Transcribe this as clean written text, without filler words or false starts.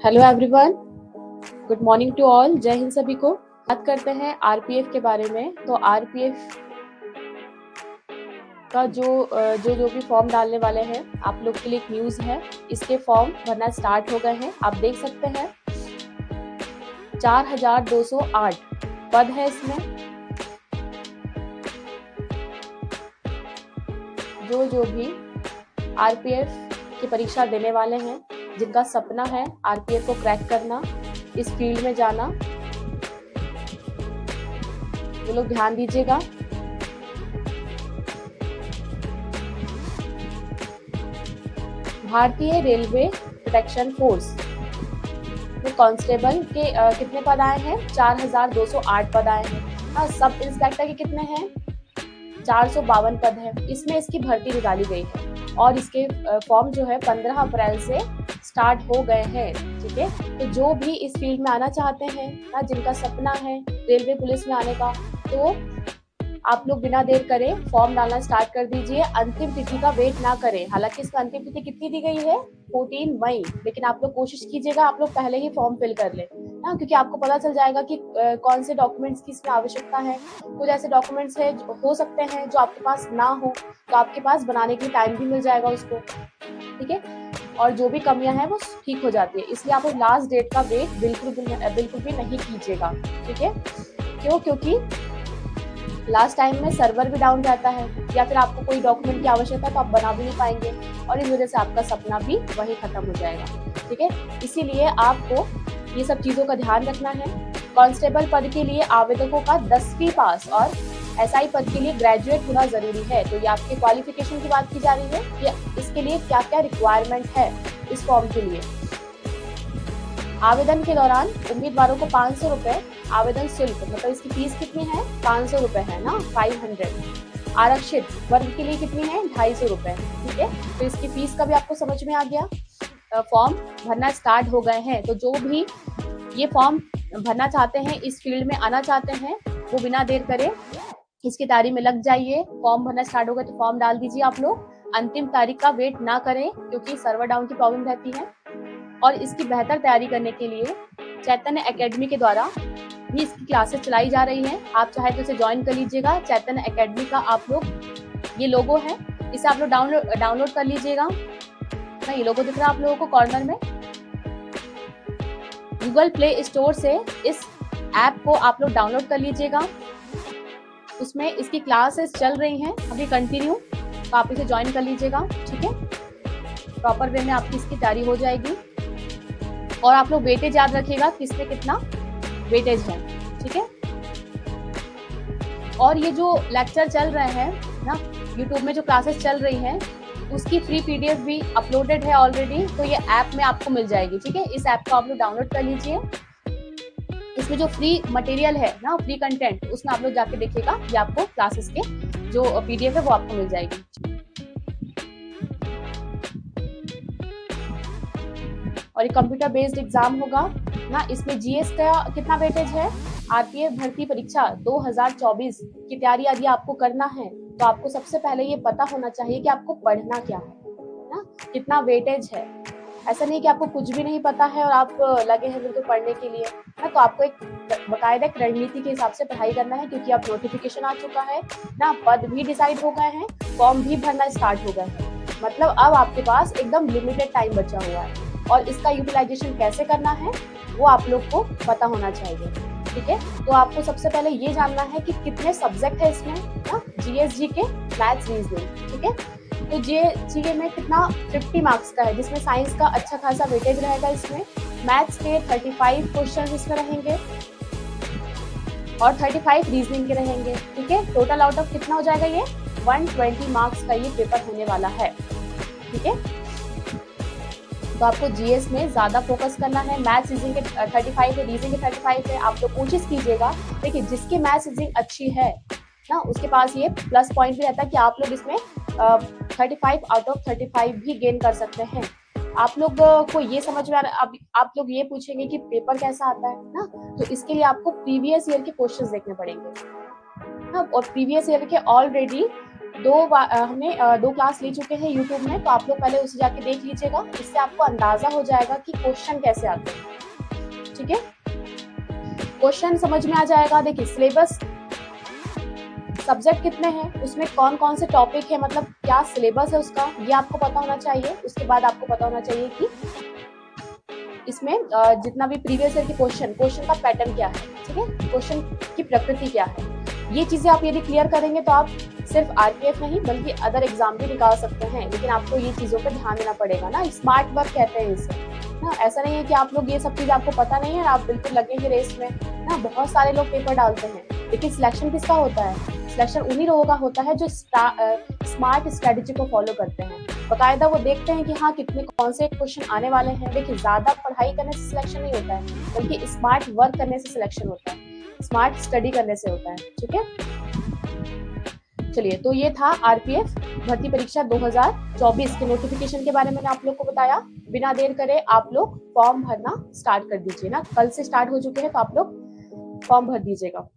Hello everyone, good morning to all. जय हिंद सभी को। बात करते हैं आरपीएफ के बारे में। तो आरपीएफ का जो भी फॉर्म डालने वाले हैं, आप लोग के लिए एक न्यूज़ है। इसके फॉर्म भरना स्टार्ट हो गए हैं। आप देख सकते हैं 4208 पद है इसमें। जो भी आरपीएफ की परीक्षा देने वाले हैं, जिनका सपना है आरपीएफ को क्रैक करना, इस फील्ड में जाना, वो लोग ध्यान दीजिएगा। भारतीय रेलवे प्रोटेक्शन फोर्स में कांस्टेबल के कितने पद आए हैं? 4208 पद आए हैं। हाँ, सब इंस्पेक्टर के कितने हैं? 452 पद है। इसमें इसकी भर्ती निकाली गई है और इसके फॉर्म जो है 15 अप्रैल से स्टार्ट हो गए हैं। ठीक है, तो जो भी इस फील्ड में आना चाहते हैं ना, जिनका सपना है रेलवे पुलिस में आने का, तो आप लोग बिना देर करे फॉर्म डालना स्टार्ट कर दीजिए। अंतिम तिथि का वेट ना करें। हालांकि इसमें अंतिम तिथि कितनी दी गई है? 14 मई। लेकिन आप लोग कोशिश कीजिएगा आप लोग पहले ही फॉर्म फिल कर लें ना, क्योंकि आपको पता चल जाएगा कि कौन से डॉक्यूमेंट्स की इसमें आवश्यकता है। कुछ ऐसे डॉक्यूमेंट्स है हो सकते हैं जो आपके पास ना हो, तो आपके पास बनाने के लिए टाइम भी मिल जाएगा उसको। ठीक है, और जो भी कमियां हैं वो ठीक हो जाती है। इसलिए आप लास्ट डेट का वेट बिल्कुल भी नहीं कीजिएगा। ठीक है, क्योंकि लास्ट टाइम में सर्वर भी डाउन रहता है, या फिर आपको कोई डॉक्यूमेंट की आवश्यकता तो आप बना भी नहीं पाएंगे, और इस वजह से आपका सपना भी वही खत्म हो जाएगा। ठीक है, इसीलिए आपको ये सब चीजों का ध्यान रखना है। कांस्टेबल पद के लिए आवेदकों का 10वीं पास और एसआई पद के लिए ग्रेजुएट होना जरूरी है। तो ये आपके क्वालिफिकेशन की बात की जा रही है कि इसके लिए क्या क्या रिक्वायरमेंट है इस फॉर्म के लिए। आवेदन के दौरान उम्मीदवारों को 500 रुपए आवेदन शुल्क, मतलब इसकी फीस कितनी है? 500 रुपए है ना, 500। आरक्षित वर्ग के लिए कितनी है? 250 रुपए। ठीक है, तो इसकी फीस का भी आपको समझ में आ गया। फॉर्म भरना स्टार्ट हो गए हैं, तो जो भी ये फॉर्म भरना चाहते हैं, इस फील्ड में आना चाहते हैं, वो बिना देर करे इसकी तैयारी में लग जाइए। फॉर्म भरना स्टार्ट हो गया तो फॉर्म डाल दीजिए आप लोग। अंतिम तारीख का वेट ना करें, क्योंकि सर्वर डाउन की प्रॉब्लम रहती है। और इसकी बेहतर तैयारी करने के लिए चैतन्य एकेडमी के द्वारा भी इसकी क्लासेस चलाई जा रही हैं। आप चाहे तो इसे ज्वाइन कर लीजिएगा। चैतन्य एकेडमी का आप लोग, ये लोगो है, इसे आप लोग डाउनलोड कर लीजिएगा। ये लोगो दिख रहा है आप लोगों को कॉर्नर में। गूगल प्ले स्टोर से इस ऐप को आप लोग डाउनलोड कर लीजिएगा। उसमें इसकी क्लासेस चल रही हैं अभी कंटिन्यू, तो आप इसे ज्वाइन कर लीजिएगा। ठीक है, प्रॉपर वे में आपकी इसकी तैयारी हो जाएगी। और आप लोग वेटेज याद रखिएगा, किसमें कितना वेटेज है। ठीक है, और ये जो लेक्चर चल रहे हैं ना, यूट्यूब में जो क्लासेस चल रही हैं, उसकी फ्री पीडीएफ भी अपलोडेड है ऑलरेडी, तो ये ऐप में आपको मिल जाएगी। ठीक है, इस ऐप को आप लोग डाउनलोड कर लीजिए। इसमें जो फ्री मटेरियल है ना, फ्री कंटेंट, उसमें आप लोग जाके देखिएगा कि आपको क्लासेस के जो पीडीएफ है वो आपको मिल जाएगी। और ये कंप्यूटर बेस्ड एग्जाम होगा ना। इसमें जीएस का कितना वेटेज है? आरपीएफ भर्ती परीक्षा 2024 की तैयारी यदि आपको करना है, तो आपको सबसे पहले ये पता होना चाहिए कि आपको पढ़ना क्या है ना, कितना वेटेज है। ऐसा नहीं कि आपको कुछ भी नहीं पता है और आप लगे हैं बिल्कुल पढ़ने के लिए ना। तो आपको एक बाकायदा एक रणनीति के हिसाब से पढ़ाई करना है, क्योंकि अब नोटिफिकेशन आ चुका है ना, पद भी डिसाइड हो गए हैं, फॉर्म भी भरना स्टार्ट हो गए हैं। मतलब अब आपके पास एकदम लिमिटेड टाइम बचा हुआ है, और इसका यूटिलाइजेशन कैसे करना है वो आप लोग को पता होना चाहिए। ठीक है, तो आपको सबसे पहले ये जानना है कि कितने सब्जेक्ट है इसमें ना, जीएसजी के, मैथ्स, रीजनिंग। ठीक है, तो जीए में कितना 50 मार्क्स का है, जिसमें साइंस का अच्छा खासा वेटेज रहेगा। इसमें मैथ्स के 35 क्वेश्चन इसमें रहेंगे और 35 रीजनिंग के रहेंगे। ठीक है, टोटल आउट ऑफ कितना हो जाएगा? ये 120 मार्क्स का ये पेपर होने वाला है। ठीक है, तो आपको जीएस में ज्यादा फोकस करना है। मैथ्स रीजनिंग के 35 है, रीजनिंग के 35 है। आप लोग कोशिश कीजिएगा, देखिए जिसकी मैथ्स रीजनिंग अच्छी है ना, उसके पास ये प्लस पॉइंट भी रहता है कि आप लोग इसमें 35 आउट ऑफ 35 भी गेन कर सकते हैं। आप लोग को ये समझ में आ रहा है? आप लोग ये पूछेंगे कि पेपर कैसा आता है ना, तो इसके लिए आपको प्रीवियस ईयर के क्वेश्चंस देखने पड़ेंगे ना। और प्रीवियस ईयर के ऑलरेडी हमने 2 क्लास ले चुके हैं यूट्यूब में, तो आप लोग पहले उसे जाके देख लीजिएगा। इससे आपको अंदाजा हो जाएगा कि क्वेश्चन कैसे आते हैं। ठीक है, क्वेश्चन समझ में आ जाएगा। देखिए सिलेबस, सब्जेक्ट कितने हैं, उसमें कौन कौन से टॉपिक है, मतलब क्या सिलेबस है उसका, ये आपको पता होना चाहिए। उसके बाद आपको पता होना चाहिए कि इसमें जितना भी प्रीवियस ईयर के क्वेश्चन का पैटर्न क्या है। ठीक है, क्वेश्चन की प्रकृति क्या है, ये चीजें आप यदि क्लियर करेंगे तो आप सिर्फ आरपीएफ नहीं बल्कि अदर एग्जाम भी निकाल सकते हैं। लेकिन आपको ये चीजों पर ध्यान देना पड़ेगा ना, स्मार्ट वर्क कहते हैं इसे ना। ऐसा नहीं है कि आप लोग ये सब चीज आपको पता नहीं है, आप बिल्कुल लगे हैं रेस में ना। बहुत सारे लोग पेपर डालते हैं, लेकिन सिलेक्शन किसका होता है? सिलेक्शन उन्हीं लोगों का होता है जो स्मार्ट स्ट्रेटेजी को फॉलो करते हैं। बकायदा वो देखते हैं कि हाँ कितने कौन से क्वेश्चन आने वाले हैं। देखिए ज्यादा पढ़ाई करने से सिलेक्शन नहीं होता है, बल्कि स्मार्ट वर्क करने से सिलेक्शन होता है, स्मार्ट स्टडी करने से होता है। ठीक है, चलिए, तो ये था आरपीएफ भर्ती परीक्षा 2024 के नोटिफिकेशन के बारे में आप लोग को बताया। बिना देर करे आप लोग फॉर्म भरना स्टार्ट कर दीजिए ना, कल से स्टार्ट हो चुके हैं, तो आप लोग फॉर्म भर दीजिएगा।